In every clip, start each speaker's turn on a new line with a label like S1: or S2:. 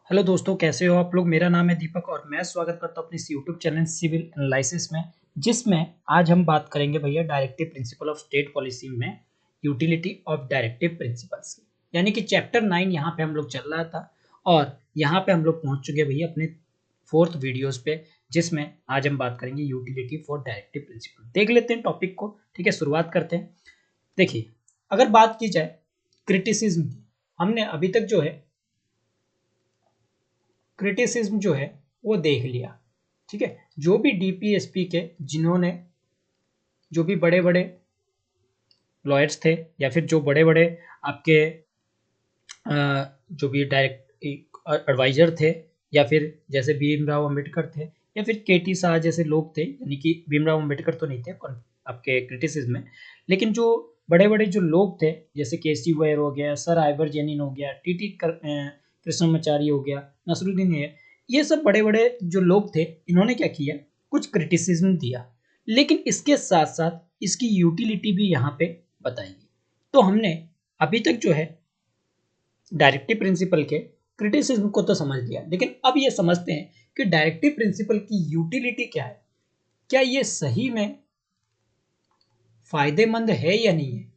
S1: Hello दोस्तों, कैसे हो आप लोग। मेरा नाम है दीपक और मैं स्वागत करता हूं अपने इस यूट्यूब चैनल सिविल एनालिसिस में, जिसमें आज हम बात करेंगे भैया directive principle of state policy में यूटिलिटी ऑफ डायरेक्टिव प्रिंसिपल्स की, यानी कि चैप्टर 9 यहाँ पे हम लोग चल रहा था और यहाँ पे हम लोग पहुंच चुके भैया अपने फोर्थ वीडियोज पे, जिसमें आज हम बात करेंगे यूटिलिटी फॉर डायरेक्टिव प्रिंसिपल। देख लेते हैं टॉपिक को। ठीक है, शुरुआत करते हैं। देखिए, अगर बात की जाए क्रिटिसिज्म की, हमने अभी तक जो है क्रिटिसिज्म जो है वो देख लिया। ठीक है, जो भी डीपीएसपी के जिन्होंने जो भी बड़े बड़े लॉयर्स थे या फिर जो बड़े बड़े आपके जो भी डायरेक्ट एडवाइजर थे, या फिर जैसे भीमराव अंबेडकर थे या फिर केटी शाह जैसे लोग थे, यानी कि भीमराव अंबेडकर तो नहीं थे आपके क्रिटिसिज्म में, लेकिन जो बड़े बड़े जो लोग थे जैसे केसी वायर हो गया, सर आइवर जेनिन हो गया, टीटी कृष्णमाचारी हो गया, नसरुद्दीन है, ये सब बड़े बड़े जो लोग थे, इन्होंने क्या किया, कुछ क्रिटिसिज्म दिया, लेकिन इसके साथ साथ इसकी यूटिलिटी भी यहाँ पे बताएंगे। तो हमने अभी तक जो है डायरेक्टिव प्रिंसिपल के क्रिटिसिज्म को तो समझ लिया, लेकिन अब ये समझते हैं कि डायरेक्टिव प्रिंसिपल की यूटिलिटी क्या है, क्या ये सही में फायदेमंद है या नहीं है।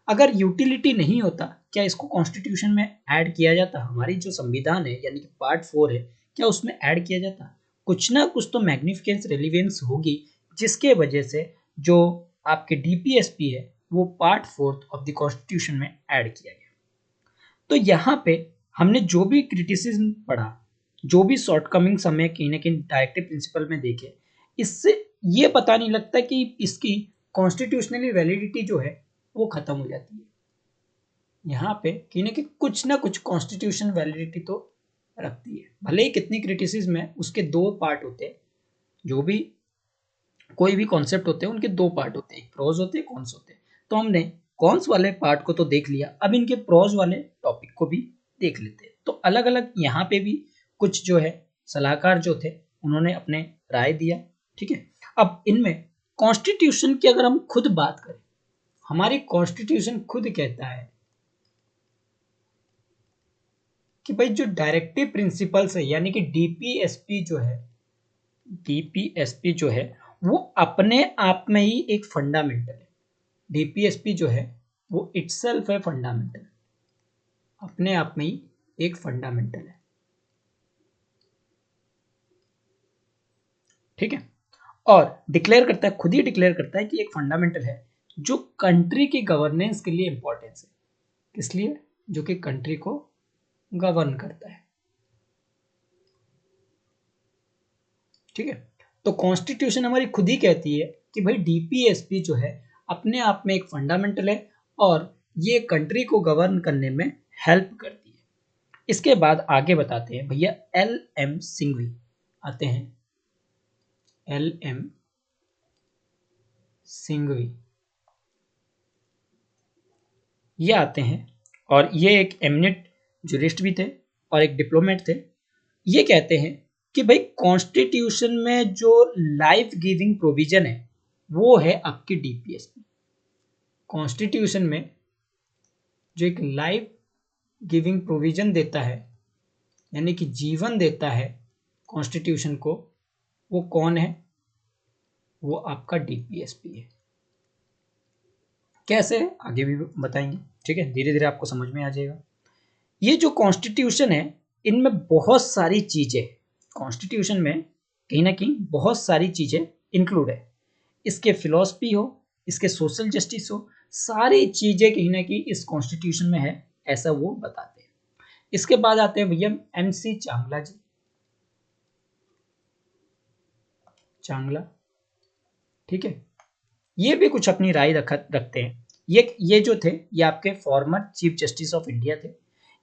S1: अगर यूटिलिटी नहीं होता, क्या इसको कॉन्स्टिट्यूशन में ऐड किया जाता, हमारी जो संविधान है यानी कि पार्ट 4 है, क्या उसमें ऐड किया जाता। कुछ ना कुछ तो मैग्निफिकेंस रेलिवेंस होगी, जिसके वजह से जो आपके डीपीएसपी है वो पार्ट 4 ऑफ द कॉन्स्टिट्यूशन में ऐड किया गया। तो यहाँ पे हमने जो भी क्रिटिसिज्म पढ़ा, जो भी शॉर्टकमिंग्स हमें कहीं ना कहीं डायरेक्टिव प्रिंसिपल में देखे, इससे ये पता नहीं लगता कि इसकी कॉन्स्टिट्यूशनली वैलिडिटी जो है वो खत्म हो जाती है। यहाँ पे कहीं ना कुछ कॉन्स्टिट्यूशन वैलिडिटी तो रखती है, भले ही कितनी क्रिटिसिज्म है, उसके दो पार्ट होते हैं। जो भी कोई भी कॉन्सेप्ट होते हैं उनके दो पार्ट होते हैं, प्रोज होते हैं, कॉन्स होते हैं। तो हमने कॉन्स वाले पार्ट को तो देख लिया, अब इनके प्रोज वाले टॉपिक को भी देख लेते हैं। तो अलग अलग यहाँ पे भी कुछ जो है सलाहकार जो थे उन्होंने अपने राय दिया। ठीक है, अब इनमें कॉन्स्टिट्यूशन की अगर हम खुद बात करें, हमारी कॉन्स्टिट्यूशन खुद कहता है कि भाई जो डायरेक्टिव प्रिंसिपल्स है यानी कि डीपीएसपी जो है वो अपने आप में ही एक फंडामेंटल है। डीपीएसपी जो है वो इटसेल्फ है फंडामेंटल, अपने आप में ही एक फंडामेंटल है। ठीक है, और डिक्लेयर करता है, खुद ही डिक्लेयर करता है कि एक फंडामेंटल है जो कंट्री की गवर्नेंस के लिए इंपॉर्टेंस है। किस लिए? जो कि कंट्री को गवर्न करता है। ठीक है, तो कॉन्स्टिट्यूशन हमारी खुद ही कहती है कि भाई डीपीएसपी जो है अपने आप में एक फंडामेंटल है और ये कंट्री को गवर्न करने में हेल्प करती है। इसके बाद आगे बताते हैं भैया एल एम सिंघवी आते हैं। एल एम सिंघवी ये आते हैं और ये एक एमिनेंट जूरिस्ट भी थे और एक डिप्लोमेट थे। ये कहते हैं कि भाई कॉन्स्टिट्यूशन में जो लाइफ गिविंग प्रोविजन है वो है आपकी डीपीएसपी। कॉन्स्टिट्यूशन में जो एक लाइफ गिविंग प्रोविजन देता है यानी कि जीवन देता है कॉन्स्टिट्यूशन को, वो कौन है? वो आपका डीपीएसपी है। कैसे है आगे भी बताएंगे। ठीक है, धीरे धीरे आपको समझ में आ जाएगा। ये जो कॉन्स्टिट्यूशन है इनमें बहुत सारी चीजें, कॉन्स्टिट्यूशन में कहीं ना कहीं बहुत सारी चीजें इंक्लूड है। इसके फिलॉसफी हो, इसके सोशल जस्टिस हो, सारी चीजें कहीं ना कहीं इस कॉन्स्टिट्यूशन में है, ऐसा वो बताते हैं। इसके बाद आते हैं भैया एमसी चांगला जी। चांगला, ठीक है, ये भी कुछ अपनी राय रखते हैं। ये जो थे ये आपके former chief justice of India थे।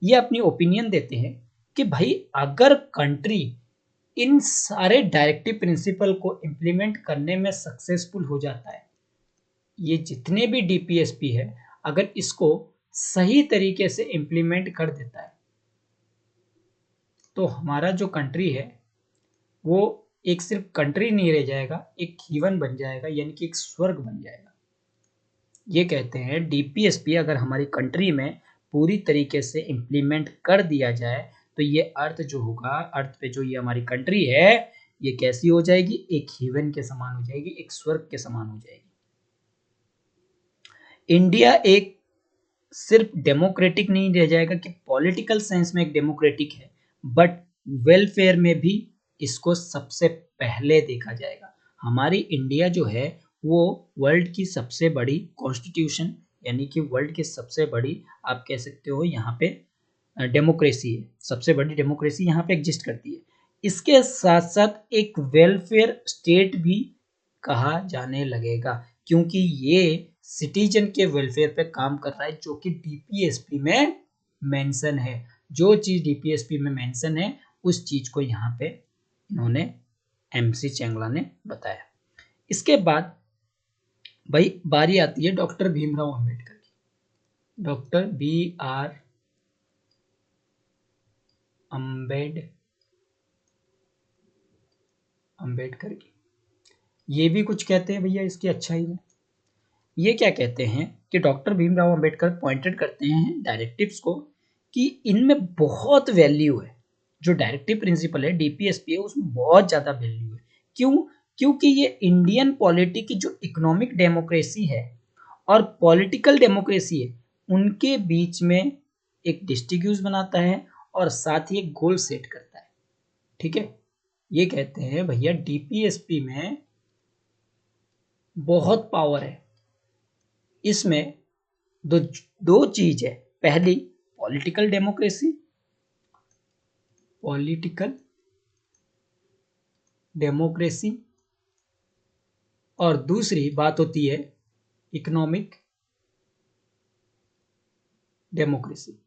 S1: ये अपनी ओपिनियन देते हैं कि भाई अगर कंट्री इन सारे डायरेक्टिव प्रिंसिपल को इम्प्लीमेंट करने में सक्सेसफुल हो जाता है, ये जितने भी डीपीएसपी है अगर इसको सही तरीके से इम्प्लीमेंट कर देता है तो हमारा जो कंट्री है वो एक सिर्फ कंट्री नहीं रह जाएगा, एक हेवन बन जाएगा, यानी कि एक स्वर्ग बन जाएगा। ये कहते हैं डीपीएसपी अगर हमारी कंट्री में पूरी तरीके से इम्प्लीमेंट कर दिया जाए तो ये अर्थ जो होगा, अर्थ पे जो ये हमारी कंट्री है, ये कैसी हो जाएगी, एक हेवन के समान हो जाएगी, एक स्वर्ग के समान हो जाएगी। इंडिया एक सिर्फ डेमोक्रेटिक नहीं रह जाएगा कि पॉलिटिकल सेंस में एक डेमोक्रेटिक है, बट वेलफेयर में भी इसको सबसे पहले देखा जाएगा। हमारी इंडिया जो है वो वर्ल्ड की सबसे बड़ी कॉन्स्टिट्यूशन, यानी कि वर्ल्ड की सबसे बड़ी, आप कह सकते हो यहाँ पे डेमोक्रेसी है, सबसे बड़ी डेमोक्रेसी यहाँ पे एग्जिस्ट करती है। इसके साथ साथ एक वेलफेयर स्टेट भी कहा जाने लगेगा, क्योंकि ये सिटीजन के वेलफेयर पे काम कर रहा है, जो कि डीपीएसपी में मेंशन है। जो चीज डीपीएसपी में मेंशन है उस चीज को यहाँ पे इन्होंने, एमसी चेंगला ने बताया। इसके बाद भाई बारी आती है डॉक्टर भीमराव अंबेडकर की। डॉक्टर बी आर अंबेडकर की, ये भी कुछ कहते हैं भैया इसकी अच्छाई में। ये क्या कहते हैं कि डॉक्टर भीमराव अंबेडकर पॉइंटेड करते हैं डायरेक्टिव्स को कि इनमें बहुत वैल्यू है। जो डायरेक्टिव प्रिंसिपल है, डीपीएसपी है, उसमें बहुत ज़्यादा वैल्यू है। क्यों? क्योंकि ये इंडियन पॉलिटी की जो इकोनॉमिक डेमोक्रेसी है और पॉलिटिकल डेमोक्रेसी है, उनके बीच में एक डिस्टिंग्विश बनाता है और साथ ही एक गोल सेट करता है। ठीक है, ये कहते हैं भैया डीपीएसपी में बहुत पावर है। इसमें दो दो चीज है, पहली पॉलिटिकल डेमोक्रेसी और दूसरी बात होती है इकोनॉमिक डेमोक्रेसी।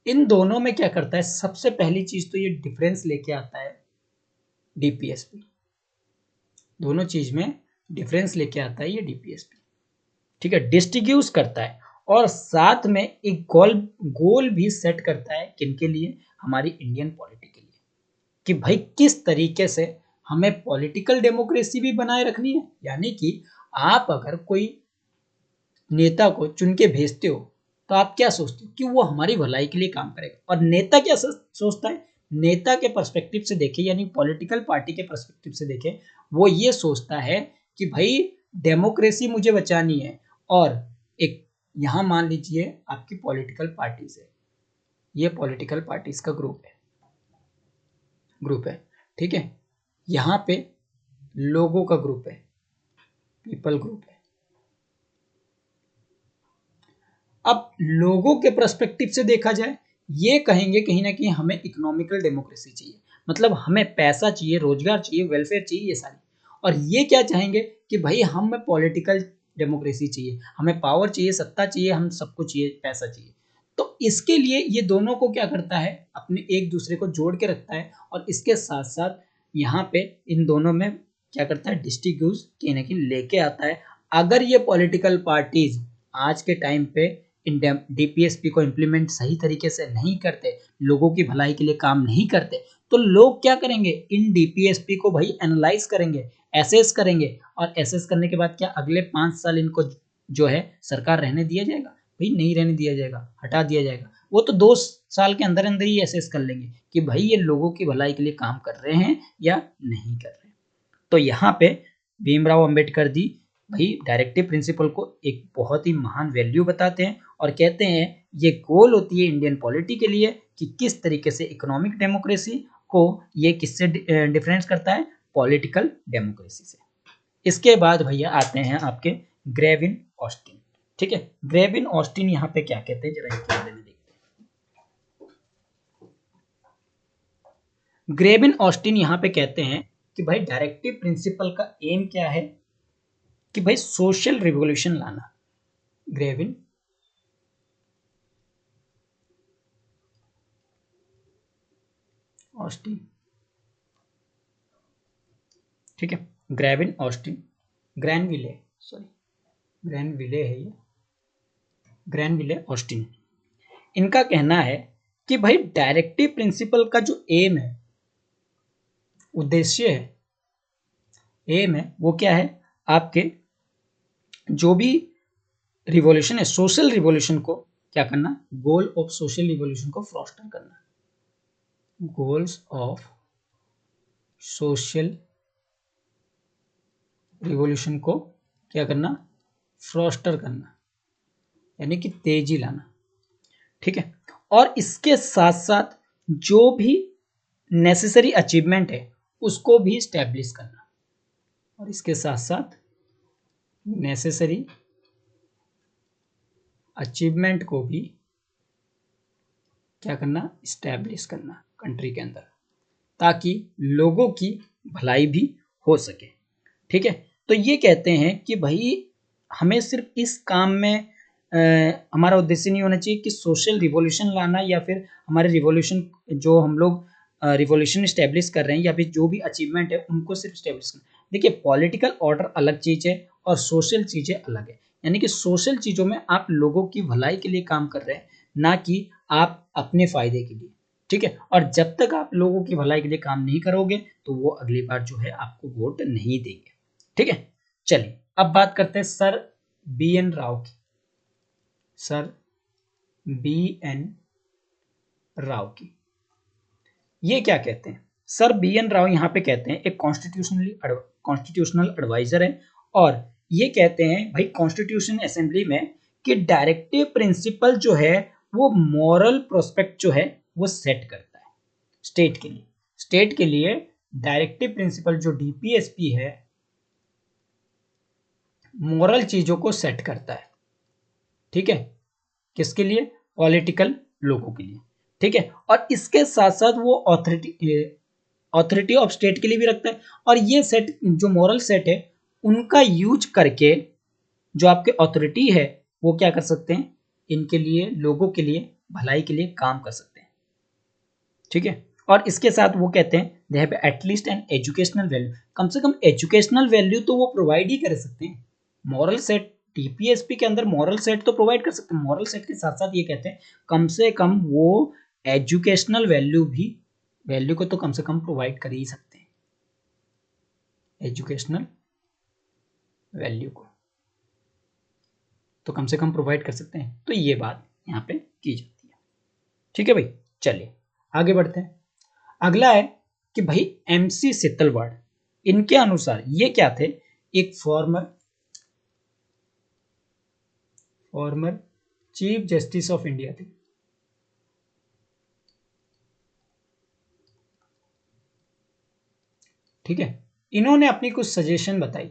S1: इन दोनों में क्या करता है, सबसे पहली चीज तो ये डिफरेंस लेके आता है डीपीएसपी। दोनों चीज में डिफरेंस लेके आता है ये डीपीएसपी। ठीक है, डिस्टिंग्विश करता है और साथ में एक गोल भी सेट करता है, किनके लिए, हमारी इंडियन पॉलिटी के लिए, कि भाई किस तरीके से हमें पॉलिटिकल डेमोक्रेसी भी बनाए रखनी है। यानी कि आप अगर कोई नेता को चुन के भेजते हो तो आप क्या सोचते हो कि वो हमारी भलाई के लिए काम करेगा, और नेता क्या सोचता है, नेता के पर्सपेक्टिव से देखे, यानी पॉलिटिकल पार्टी के पर्सपेक्टिव से देखे, वो ये सोचता है कि भाई डेमोक्रेसी मुझे बचानी है, और एक यहाँ मान लीजिए आपकी पॉलिटिकल पार्टीज है, ये पॉलिटिकल पार्टीज का ग्रुप है, ठीक है, यहाँ पे लोगों का ग्रुप है, पीपल ग्रुप है। अब लोगों के पर्सपेक्टिव से देखा जाए, ये कहेंगे कहीं ना कहीं हमें इकोनॉमिकल डेमोक्रेसी चाहिए, मतलब हमें पैसा चाहिए, रोजगार चाहिए, वेलफेयर चाहिए, ये सारी। और ये क्या चाहेंगे कि भाई हमें पॉलिटिकल डेमोक्रेसी चाहिए, हमें पावर चाहिए, सत्ता चाहिए, हम सबको चाहिए, पैसा चाहिए। तो इसके लिए ये दोनों को क्या करता है, अपने एक दूसरे को जोड़ के रखता है, और इसके साथ साथ यहाँ पे इन दोनों में क्या करता है, डिस्टिंग्विश कहीं ना कहीं लेके आता है। अगर ये पॉलिटिकल पार्टीज आज के टाइम पे इन डीपीएसपी को इम्प्लीमेंट सही तरीके से नहीं करते, लोगों की भलाई के लिए काम नहीं करते, तो लोग क्या करेंगे, इन डीपीएसपी को भाई एनालाइज करेंगे, एसेस करेंगे, और एसेस करने के बाद क्या अगले 5 साल इनको जो है सरकार रहने दिया जाएगा? भाई नहीं रहने दिया जाएगा, हटा दिया जाएगा। वो तो 2 साल के अंदर अंदर ही एसेस कर लेंगे कि भाई ये लोगों की भलाई के लिए काम कर रहे हैं या नहीं कर रहे हैं। तो यहाँ पे भीमराव अंबेडकर जी भाई डायरेक्टिव प्रिंसिपल को एक बहुत ही महान वैल्यू बताते हैं, और कहते हैं ये गोल होती है इंडियन पॉलिटी के लिए कि किस तरीके से इकोनॉमिक डेमोक्रेसी को ये किससे डिफरेंस करता है, पॉलिटिकल डेमोक्रेसी से। इसके बाद भैया आते हैं आपके ग्रेविन ऑस्टिन। ठीक है, ग्रेविन ऑस्टिन यहाँ पे क्या कहते हैं, जरा इनके बारे में देखते हैं। ग्रेविन ऑस्टिन यहाँ पे कहते हैं कि भाई डायरेक्टिव प्रिंसिपल का एम क्या है, कि भाई सोशल रिवॉल्यूशन लाना। ग्रेविन ऑस्टिन, ठीक है, ग्रेविन ऑस्टिन, ग्रैनविले, सॉरी ग्रैनविले है ये, ग्रैनविले ऑस्टिन, इनका कहना है कि भाई डायरेक्टिव प्रिंसिपल का जो एम है, उद्देश्य है, एम है, वो क्या है, आपके जो भी रिवॉल्यूशन है, सोशल रिवॉल्यूशन को क्या करना, गोल ऑफ सोशल रिवॉल्यूशन को फ्रॉस्टर करना, गोल्स ऑफ सोशल रिवॉल्यूशन को क्या करना, फ्रॉस्टर करना, यानी कि तेजी लाना। ठीक है, और इसके साथ साथ जो भी नेसेसरी अचीवमेंट है उसको भी स्टैब्लिश करना, और इसके साथ साथ नेसेसरी अचीवमेंट को भी क्या करना, स्टैब्लिश करना कंट्री के अंदर, ताकि लोगों की भलाई भी हो सके। ठीक है, तो ये कहते हैं कि भाई हमें सिर्फ इस काम में हमारा उद्देश्य नहीं होना चाहिए कि सोशल रिवॉल्यूशन लाना, या फिर हमारे रिवॉल्यूशन जो हम लोग रिवॉल्यूशन इस्टेब्लिश कर रहे हैं या फिर जो भी अचीवमेंट है उनको सिर्फ इस्टेब्लिश करना। देखिए, पॉलिटिकल ऑर्डर अलग चीज़ है और सोशल चीज़ें अलग है, यानी कि सोशल चीज़ों में आप लोगों की भलाई के लिए काम कर रहे हैं, ना कि आप अपने फायदे के लिए। ठीक है, और जब तक आप लोगों की भलाई के लिए काम नहीं करोगे तो वो अगली बार जो है आपको वोट नहीं देंगे। ठीक है, चलिए अब बात करते हैं सर बी एन राव की, सर बी एन राव की। ये क्या कहते हैं, सर बी एन राव यहाँ पे कहते हैं एक कॉन्स्टिट्यूशनल एडवाइजर है, और ये कहते हैं भाई कॉन्स्टिट्यूशन असेंबली में कि डायरेक्टिव प्रिंसिपल जो है वो मॉरल प्रोस्पेक्ट जो है वो सेट करता है स्टेट के लिए। स्टेट के लिए डायरेक्टिव प्रिंसिपल जो डीपीएसपी है मॉरल चीजों को सेट करता है। ठीक है, किसके लिए, पॉलिटिकल लोगों के लिए। ठीक है, और इसके साथ साथ वो ऑथोरिटी ऑफ स्टेट के लिए भी रखता है, और ये सेट जो मॉरल सेट है उनका यूज करके जो आपके अथॉरिटी है वो क्या कर सकते हैं, इनके लिए लोगों के लिए भलाई के लिए काम कर सकते हैं। ठीक है, और इसके साथ वो कहते हैं they have at least an educational value, कम से कम एजुकेशनल वैल्यू तो वो प्रोवाइड ही कर सकते हैं। मॉरल सेट टीपीएसपी के अंदर मॉरल सेट तो प्रोवाइड कर सकते हैं, मॉरल सेट के साथ साथ ये कहते हैं कम से कम वो एजुकेशनल वैल्यू को तो कम से कम प्रोवाइड कर ही सकते हैं, एजुकेशनल वैल्यू को तो कम से कम प्रोवाइड कर सकते हैं। तो ये बात यहाँ पे की जाती है। ठीक है भाई, चलिए आगे बढ़ते हैं। अगला है कि भाई एमसी सेतलवाड, इनके अनुसार ये क्या थे, एक former chief justice of India थे। ठीक है, इन्होंने अपनी कुछ सजेशन बताई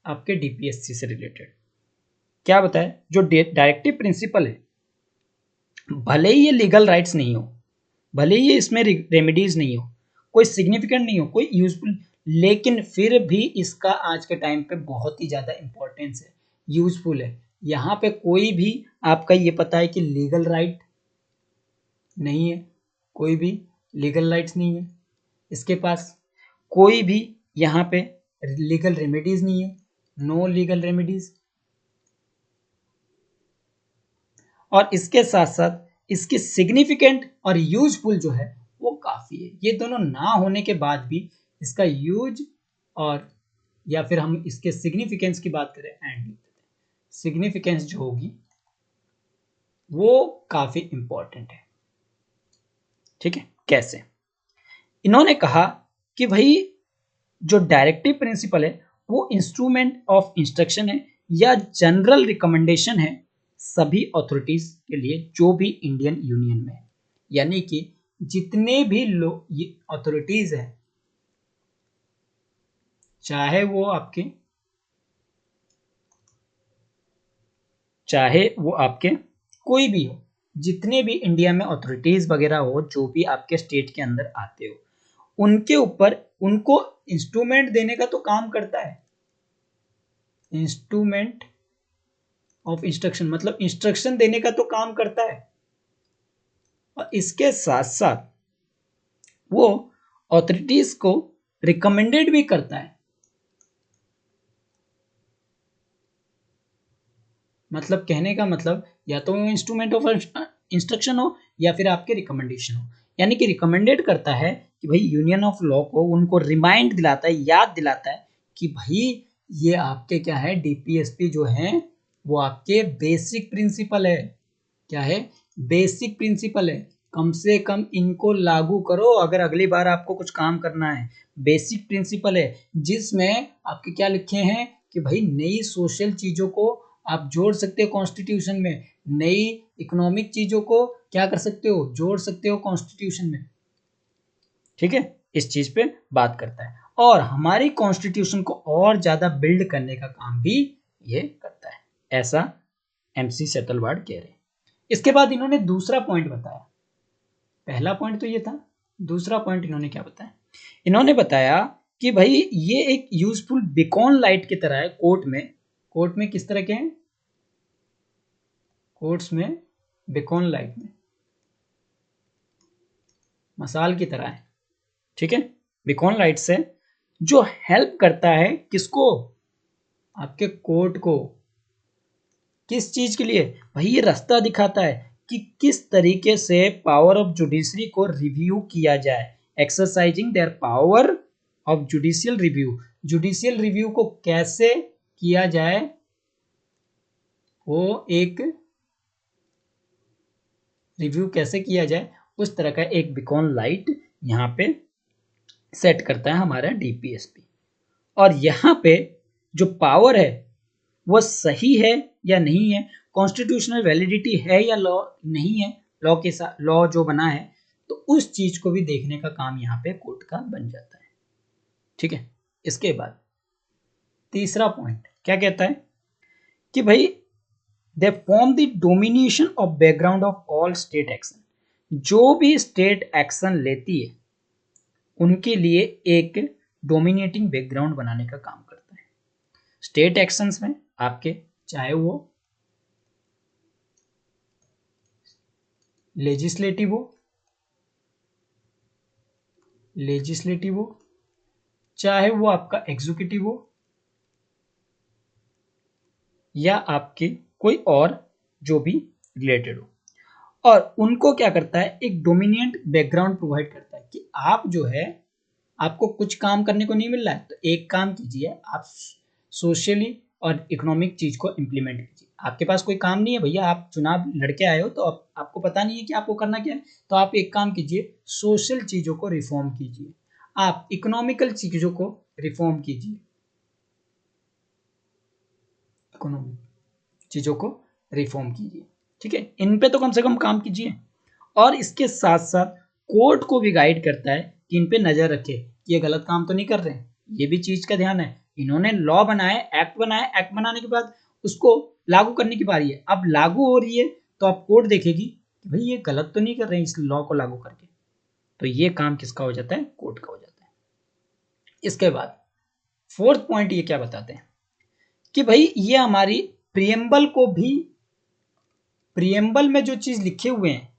S1: आपके डीपीएससी से रिलेटेड। क्या बताया, जो डायरेक्टिव प्रिंसिपल है भले ही ये लीगल राइट्स नहीं हो, भले ही इसमें रेमेडीज नहीं हो, कोई सिग्निफिकेंट नहीं हो, कोई यूजफुल, लेकिन फिर भी इसका आज के टाइम पे बहुत ही ज़्यादा इंपॉर्टेंस है, यूजफुल है। यहाँ पे कोई भी आपका ये पता है कि लीगल राइट नहीं है, कोई भी लीगल राइट्स नहीं है इसके पास, कोई भी यहाँ पे लीगल रेमेडीज नहीं है, नो लीगल रेमेडीज, और इसके साथ साथ इसकी सिग्निफिकेंट और यूजफुल जो है वो काफ़ी है। ये दोनों ना होने के बाद भी इसका यूज और या फिर हम इसके सिग्निफिकेंस की बात करें एंड सिग्निफिकेंस जो होगी वो काफ़ी इंपॉर्टेंट है। ठीक है, कैसे, इन्होंने कहा कि भाई जो डायरेक्टिव प्रिंसिपल है वो इंस्ट्रूमेंट ऑफ इंस्ट्रक्शन है या जनरल रिकमेंडेशन है सभी अथॉरिटीज के लिए जो भी इंडियन यूनियन में है, यानी कि जितने भी अथॉरिटीज हैं, चाहे वो आपके कोई भी हो, जितने भी इंडिया में अथॉरिटीज वगैरह हो जो भी आपके स्टेट के अंदर आते हो, उनके ऊपर उनको इंस्ट्रूमेंट देने का तो काम करता है, इंस्ट्रूमेंट ऑफ इंस्ट्रक्शन मतलब इंस्ट्रक्शन देने का तो काम करता है, और इसके साथ साथ वो ऑथोरिटीज को रिकमेंडेड भी करता है। मतलब कहने का मतलब या तो इंस्ट्रूमेंट ऑफ इंस्ट्रक्शन हो या फिर आपके रिकमेंडेशन हो, यानी कि रिकमेंडेड करता है कि भाई यूनियन ऑफ लॉ को उनको रिमाइंड दिलाता है, याद दिलाता है कि भाई ये आपके क्या है डीपीएसपी जो है वो आपके बेसिक प्रिंसिपल है। क्या है? बेसिक प्रिंसिपल है। कम से कम इनको लागू करो अगर अगली बार आपको कुछ काम करना है। बेसिक प्रिंसिपल है जिसमें आपके क्या लिखे हैं कि भाई नई सोशल चीजों को आप जोड़ सकते हो कॉन्स्टिट्यूशन में, नई इकोनॉमिक चीजों को क्या कर सकते हो, जोड़ सकते हो कॉन्स्टिट्यूशन में। ठीक है, इस चीज पे बात करता है और हमारी कॉन्स्टिट्यूशन को और ज्यादा बिल्ड करने का काम भी ये करता है, ऐसा एमसी सेटलवार्ड कह रहे हैं। इसके बाद इन्होंने दूसरा पॉइंट बताया। पहला पॉइंट तो ये था, दूसरा पॉइंट इन्होंने क्या बताया? इन्होंने बताया कि भाई ये एक यूजफुल बीकॉन लाइट की तरह है कोर्ट में। कोर्ट में किस तरह के हैं? कोर्ट्स में बीकॉन लाइट में मसाल की तरह है। ठीक है, बीकॉन लाइट से जो हेल्प करता है किसको? आपके कोर्ट को। किस चीज के लिए? भाई ये रास्ता दिखाता है कि किस तरीके से पावर ऑफ जुडिशरी को रिव्यू किया जाए, exercising their power of judicial review. Judicial review को कैसे किया जाए, वो एक रिव्यू कैसे किया जाए, उस तरह का एक बीकॉन लाइट यहाँ पे सेट करता है हमारा डीपीएसपी। और यहाँ पे जो पावर है वो सही है या नहीं है, कॉन्स्टिट्यूशनल वैलिडिटी है या लॉ नहीं है, लॉ के साथ लॉ जो बना है, तो उस चीज को भी देखने का काम यहाँ पे कोर्ट का बन जाता है। ठीक है, इसके बाद तीसरा पॉइंट क्या कहता है कि भाई they form the domination of background of all state action. जो भी स्टेट एक्शन लेती है उनके लिए एक डोमिनेटिंग बैकग्राउंड बनाने का काम करता है। स्टेट एक्शंस में आपके चाहे वो लेजिस्लेटिव हो, चाहे वो आपका एग्जीक्यूटिव हो, या आपके कोई और जो भी रिलेटेड हो, और उनको क्या करता है, एक डोमिनेंट बैकग्राउंड प्रोवाइड करता है कि आप जो है, आपको कुछ काम करने को नहीं मिल रहा है तो एक काम कीजिए, आप सोशली और इकोनॉमिक चीज को इम्प्लीमेंट कीजिए। आपके पास कोई काम नहीं है भैया, आप चुनाव लड़के आए हो तो आपको पता नहीं है कि आपको करना क्या है, तो आप एक काम कीजिए, सोशल चीजों को रिफॉर्म कीजिए, आप इकोनॉमिकल चीजों को रिफॉर्म कीजिए, इकोनॉमिक चीजों को रिफॉर्म कीजिए। ठीक है, इन पे तो कम से कम काम कीजिए। और इसके साथ साथ कोर्ट को भी गाइड करता है कि इन पे नजर रखे कि ये गलत काम तो नहीं कर रहे हैं, ये भी चीज का ध्यान है। इन्होंने लॉ बनाए, एक्ट बनाए, एक्ट बनाने के बाद उसको लागू करने की बारी है, अब लागू हो रही है तो अब कोर्ट देखेगी कि भाई ये गलत तो नहीं कर रहे हैं इस लॉ को लागू करके, तो ये काम किसका हो जाता है? कोर्ट का हो जाता है। इसके बाद फोर्थ पॉइंट ये क्या बताते हैं कि भाई ये हमारी प्रियम्बल को भी, प्रियम्बल में जो चीज लिखे हुए हैं,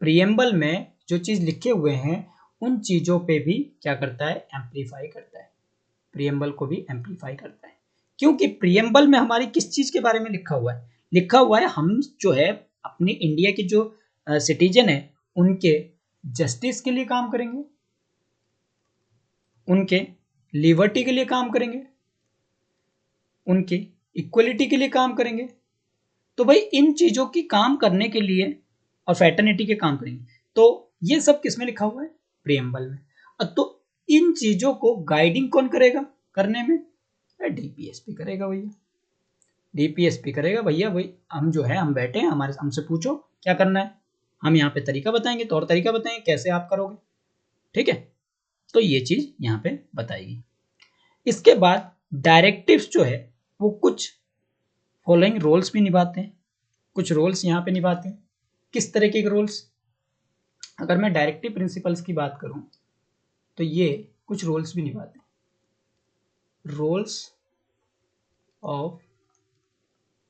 S1: प्रियम्बल में जो चीज लिखे हुए हैं उन चीजों पे भी क्या करता है? एम्पलीफाई करता है। प्रियम्बल को भी एम्पलीफाई करता है, क्योंकि प्रियम्बल में हमारी किस चीज के बारे में लिखा हुआ है? लिखा हुआ है हम जो है अपनी इंडिया के जो सिटीजन है उनके जस्टिस के लिए काम करेंगे, उनके लिबर्टी के लिए काम करेंगे, उनके इक्वलिटी के लिए काम करेंगे। तो भाई इन चीजों की काम करने के लिए, और फैटर्निटी के काम करेंगे, तो ये सब किसमें लिखा हुआ है? प्रियम्बल में। तो इन चीजों को गाइडिंग कौन करेगा करने में? डीपीएसपी करेगा भैया, डीपीएसपी करेगा भैया। भाई हम जो है, हम बैठे हैं, हमारे हमसे पूछो क्या करना है, हम यहाँ पे तरीका बताएंगे, तौर तरीका बताएंगे कैसे आप करोगे। ठीक है, तो ये चीज यहाँ पे बताएगी। इसके बाद डायरेक्टिव्स जो है वो कुछ फॉलोइंग रोल्स भी निभाते हैं, कुछ रोल्स यहाँ पे निभाते हैं। किस तरीके के रोल्स? अगर मैं डायरेक्टिव प्रिंसिपल्स की बात करूं तो ये कुछ रोल्स भी निभाते हैं, रोल्स ऑफ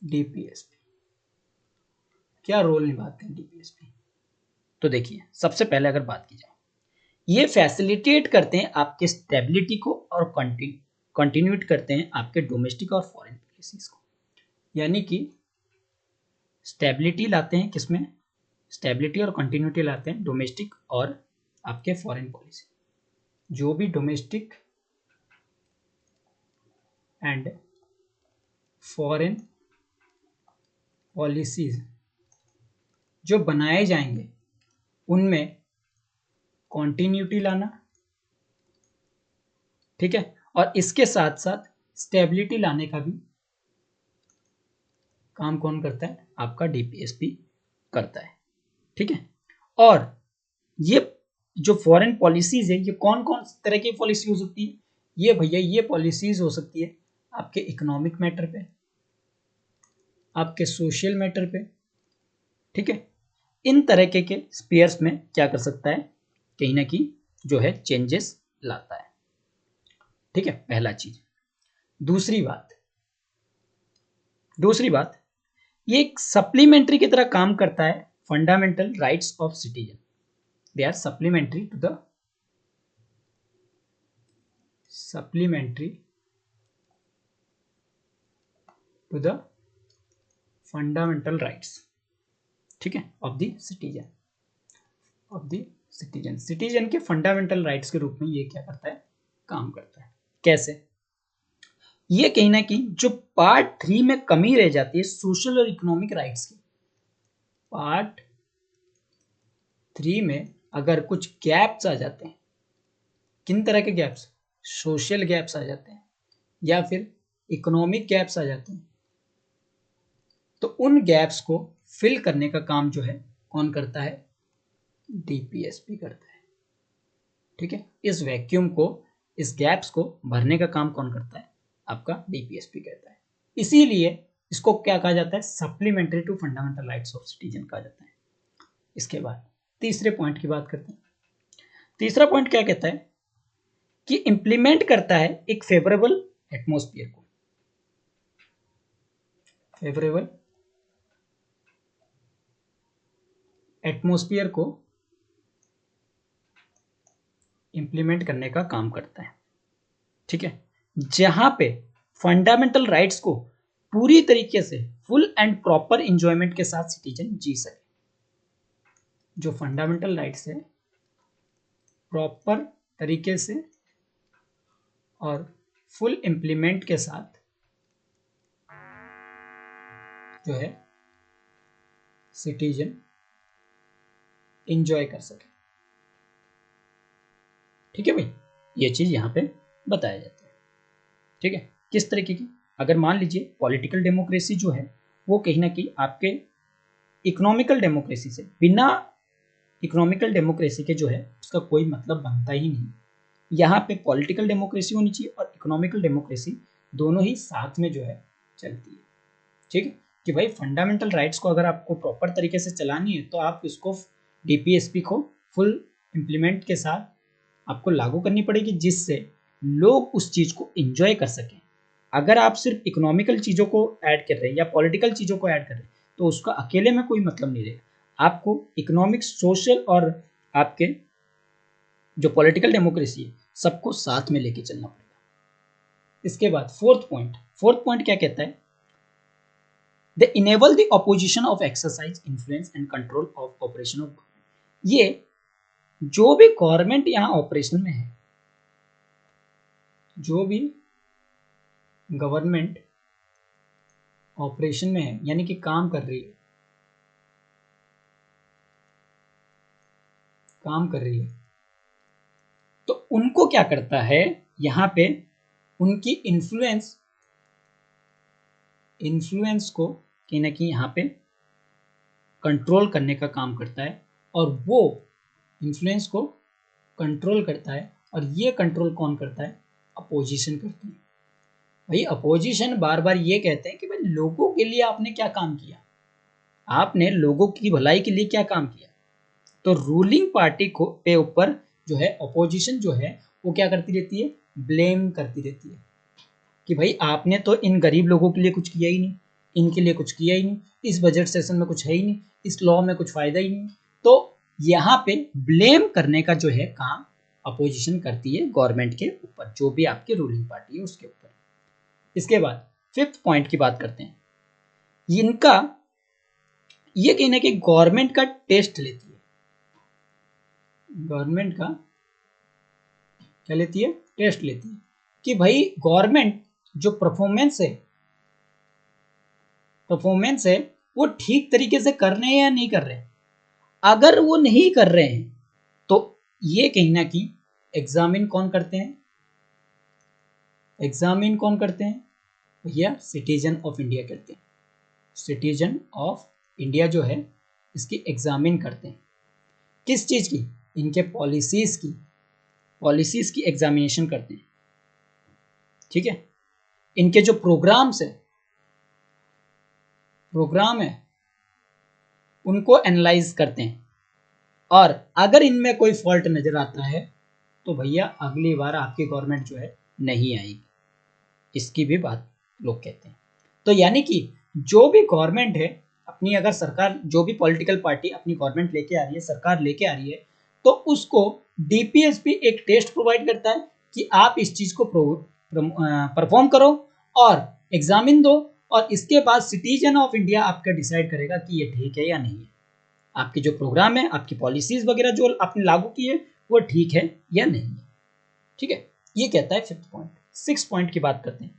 S1: डीपीएसपी। क्या रोल निभाते हैं डीपीएसपी? तो देखिए, सबसे पहले अगर बात की जाए, ये फैसिलिटेट करते हैं आपके स्टेबिलिटी को और कंटिन्यूट करते हैं आपके डोमेस्टिक और फॉरेन पॉलिसीज को। यानी कि स्टेबिलिटी लाते हैं किसमें? स्टेबिलिटी और कंटिन्यूटी लाते हैं डोमेस्टिक और आपके फॉरेन पॉलिसी। जो भी डोमेस्टिक एंड फॉरेन पॉलिसीज जो बनाए जाएंगे उनमें कॉन्टिन्यूटी लाना, ठीक है, और इसके साथ साथ स्टेबिलिटी लाने का भी काम कौन करता है? आपका डीपीएसपी करता है, ठीक है। और ये जो फॉरेन पॉलिसीज है, ये कौन कौन तरह की पॉलिसी हो सकती है? ये भैया ये पॉलिसीज हो सकती है आपके इकोनॉमिक मैटर पे, आपके सोशल मैटर पे, ठीक है। इन तरह के स्पेयर्स में क्या कर सकता है? कहीं ना कहीं जो है चेंजेस लाता है, ठीक है, पहला चीज। दूसरी बात ये एक सप्लीमेंट्री की तरह काम करता है fundamental rights of citizen. They are supplementary to the fundamental rights, ठीक है, ऑफ द सिटीजन। सिटीजन के फंडामेंटल राइट्स के रूप में ये क्या करता है? काम करता है। कैसे? ये कहीं ना कहीं जो पार्ट 3 में कमी रह जाती है सोशल और इकोनॉमिक राइट्स की, पार्ट 3 में अगर कुछ गैप्स आ जाते हैं, किन तरह के गैप्स? सोशल गैप्स आ जाते हैं या फिर इकोनॉमिक गैप्स आ जाते हैं, तो उन गैप्स को फिल करने का काम जो है कौन करता है? डीपीएसपी करता है, ठीक है। इस वैक्यूम को, इस गैप्स को भरने का काम कौन करता है? आपका डीपीएसपी करता है। इसीलिए इसको क्या कहा जाता है? Supplementary to fundamental rights of citizen कहा जाता है। इसके बाद तीसरे पॉइंट की बात करते हैं। तीसरा पॉइंट क्या कहता है? कि इंप्लीमेंट करता है एक फेवरेबल एटमॉस्फेयर को, फेवरेबल एटमॉस्फेयर को इंप्लीमेंट करने का काम करता है, ठीक है, जहां पे फंडामेंटल राइट्स को पूरी तरीके से फुल एंड प्रॉपर इंजॉयमेंट के साथ सिटीजन जी सके। जो फंडामेंटल राइट्स है प्रॉपर तरीके से और फुल इंप्लीमेंट के साथ जो है सिटीजन इंजॉय कर सके, ठीक है भाई। ये चीज यहां पे बताया जाता है, ठीक है। किस तरीके की? अगर मान लीजिए पॉलिटिकल डेमोक्रेसी जो है वो कहीं ना कहीं आपके इकोनॉमिकल डेमोक्रेसी से, बिना इकोनॉमिकल डेमोक्रेसी के जो है उसका कोई मतलब बनता ही नहीं। यहाँ पे पॉलिटिकल डेमोक्रेसी होनी चाहिए और इकोनॉमिकल डेमोक्रेसी दोनों ही साथ में जो है चलती है, ठीक है। कि भाई फंडामेंटल राइट्स को अगर आपको प्रॉपर तरीके से चलानी है तो आप इसको डीपीएसपी को फुल इम्प्लीमेंट के साथ आपको लागू करनी पड़ेगी, जिससे लोग उस चीज को एंजॉय कर सकें। अगर आप सिर्फ इकोनॉमिकल चीजों को ऐड कर रहे हैं या पॉलिटिकल चीजों को ऐड कर रहे हैं तो उसका अकेले में कोई मतलब नहीं रहेगा। आपको इकोनॉमिक, सोशल और आपके जो पॉलिटिकल डेमोक्रेसी है सबको साथ में लेके चलना पड़ेगा। इसके बाद फोर्थ पॉइंट क्या कहता है? They enable the opposition of exercise influence and control of operation of government. ये जो भी गवर्नमेंट यहां ऑपरेशन में है, जो भी गवर्नमेंट ऑपरेशन में है यानी कि काम कर रही है, तो उनको क्या करता है? यहां पे उनकी इन्फ्लुएंस को कहीं ना कहीं यहां पे कंट्रोल करने का काम करता है, और वो इन्फ्लुएंस को कंट्रोल करता है। और ये कंट्रोल कौन करता है? अपोजिशन करती है। भाई अपोजिशन बार बार ये कहते हैं कि भाई लोगों के लिए आपने क्या काम किया, आपने लोगों की भलाई के लिए क्या काम किया। तो रूलिंग पार्टी को पे ऊपर जो है अपोजिशन जो है वो क्या करती रहती है? ब्लेम करती रहती है कि भाई आपने तो इन गरीब लोगों के लिए कुछ किया ही नहीं, इनके लिए कुछ किया ही नहीं, इस बजट सेशन में कुछ है ही नहीं, इस लॉ में कुछ फायदा ही नहीं। तो यहाँ पे ब्लेम करने का जो है काम अपोजिशन करती है गवर्नमेंट के ऊपर, जो भी आपकी रूलिंग पार्टी है उसके ऊपर। इसके बाद फिफ्थ पॉइंट की बात करते हैं। इनका ये कहीं ना कहीं गवर्नमेंट का टेस्ट लेती है, गवर्नमेंट का क्या लेती है? टेस्ट लेती है कि भाई गवर्नमेंट जो परफॉर्मेंस है वो ठीक तरीके से कर रहे हैं या नहीं कर रहे हैं। अगर वो नहीं कर रहे हैं तो ये कहीं ना कहीं एग्जामिन कौन करते हैं, एग्जामिन कौन करते हैं भैया, सिटीजन ऑफ इंडिया करते हैं। सिटीजन ऑफ इंडिया जो है इसकी एग्जामिन करते हैं, किस चीज़ की, इनके पॉलिसीज की एग्जामिनेशन करते हैं, ठीक है। इनके जो प्रोग्राम है उनको एनालाइज करते हैं, और अगर इनमें कोई फॉल्ट नजर आता है तो भैया अगली बार आपकी गवर्नमेंट जो है नहीं आएगी, इसकी भी बात लोग कहते हैं। तो यानी कि जो भी गवर्नमेंट है अपनी, अगर सरकार, जो भी पॉलिटिकल पार्टी अपनी गवर्नमेंट लेके आ रही है, सरकार लेके आ रही है, तो उसको डीपीएसपी एक टेस्ट प्रोवाइड करता है कि आप इस चीज को परफॉर्म करो और एग्जामिन दो, और इसके बाद सिटीजन ऑफ इंडिया आपका डिसाइड करेगा कि ये ठीक है या नहीं है, आपके जो प्रोग्राम है, आपकी पॉलिसीज वगैरह जो आपने लागू की है वो ठीक है या नहीं है, ठीक है। ये कहता है 5th पॉइंट। 6th पॉइंट की बात करते हैं।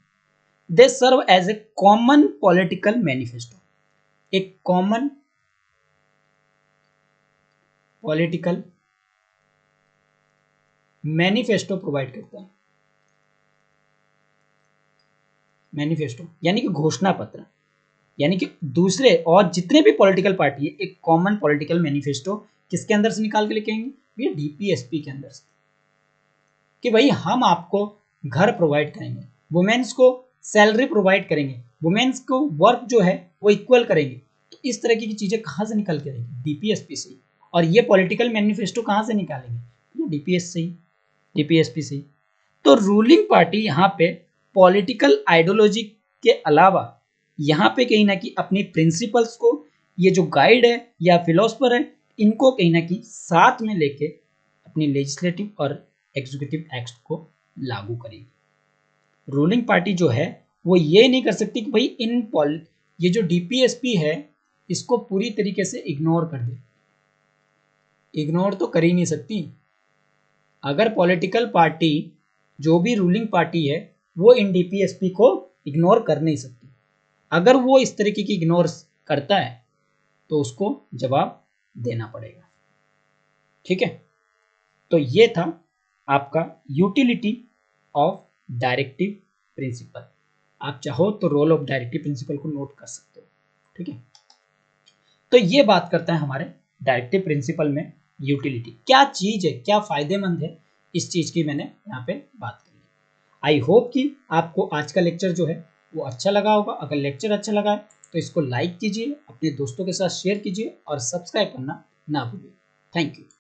S1: They serve as a common political manifesto, एक कॉमन पॉलिटिकल मैनिफेस्टो प्रोवाइड करता है। मैनिफेस्टो यानी कि घोषणा पत्र, यानी कि दूसरे और जितने भी पॉलिटिकल पार्टी है एक कॉमन पॉलिटिकल मैनिफेस्टो किसके अंदर से निकाल के लेके आएंगे भैया, डीपीएसपी के अंदर से, कि भाई हम आपको घर प्रोवाइड करेंगे, वुमेन्स को सैलरी प्रोवाइड करेंगे, वुमेन्स को वर्क जो है वो इक्वल करेंगे। तो इस तरह की चीजें कहाँ से निकल के आएंगी, डीपीएसपी से। और ये पॉलिटिकल मैनिफेस्टो कहाँ से निकालेंगे, डीपीएस से ही, डीपीएसपी से ही। तो रूलिंग पार्टी यहाँ पे पॉलिटिकल आइडियोलॉजी के अलावा यहाँ पे कहीं ना कहीं अपनी प्रिंसिपल्स को, ये जो गाइड है या फिलोसफर है, इनको कहीं ना कहीं साथ में लेके अपनी लेजिस्लेटिव और एग्जीक्यूटिव एक्ट को लागू करेगी। रूलिंग पार्टी जो है वो ये नहीं कर सकती कि भाई ये जो डीपीएसपी है इसको पूरी तरीके से इग्नोर कर दे, इग्नोर तो कर ही नहीं सकती। अगर पॉलिटिकल पार्टी, जो भी रूलिंग पार्टी है, वो इन डीपीएसपी को इग्नोर कर नहीं सकती। अगर वो इस तरीके की इग्नोर करता है तो उसको जवाब देना पड़ेगा, ठीक है। तो ये था आपका यूटिलिटी ऑफ डायरेक्टिव प्रिंसिपल। आप चाहो तो रोल ऑफ डायरेक्टिव प्रिंसिपल को नोट कर सकते हो, ठीक है। तो ये बात करता है हमारे डायरेक्टिव प्रिंसिपल में यूटिलिटी क्या चीज है, क्या फायदेमंद है, इस चीज की मैंने यहाँ पे बात की। आई होप कि आपको आज का लेक्चर जो है वो अच्छा लगा होगा। अगर लेक्चर अच्छा लगा है तो इसको लाइक कीजिए, अपने दोस्तों के साथ शेयर कीजिए और सब्सक्राइब करना ना भूलिए। Thank you.